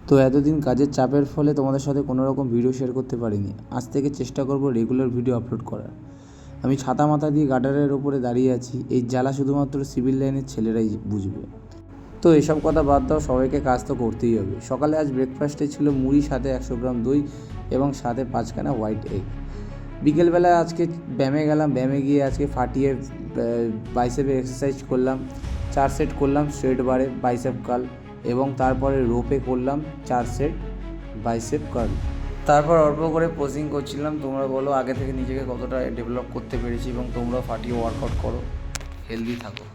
তো এতদিন কাজের চাপের ফলে তোমাদের সাথে কোনো রকম ভিডিও শেয়ার করতে পারিনি। আজ থেকে চেষ্টা করব রেগুলার ভিডিও আপলোড করার। আমি ছাতা মাথা দিয়ে গার্ডারের ওপরে দাঁড়িয়ে আছি, এই জ্বালা শুধুমাত্র সিভিল লাইনের ছেলেরাই বুঝবে। তো এসব কথা বাদ দাও, সবাইকে কাজ তো করতেই হবে। সকালে আজ ব্রেকফাস্টে ছিল মুড়ি, সাথে 100 গ্রাম দই এবং সাথে 5খানা হোয়াইট এগ। বিকেলবেলায় আজকে ব্যায়ামে গেলাম, ব্যায়ামে গিয়ে আজকে ফাটিয়ে বাইসেপে এক্সারসাইজ করলাম। 4 সেট করলাম স্ট্রেট বারে বাইসেপ কার্ল, এবং তারপরে রোপে করলাম 4 সেট বাইসেপ কার্ল। তারপর অল্প করে পোজিং করছিলাম। তোমরা বলো আগে থেকে নিজেকে কতটা ডেভেলপ করতে পেরেছি, এবং তোমরা ফাটিয়ে ওয়ার্কআউট করো, হেলদি থাকো।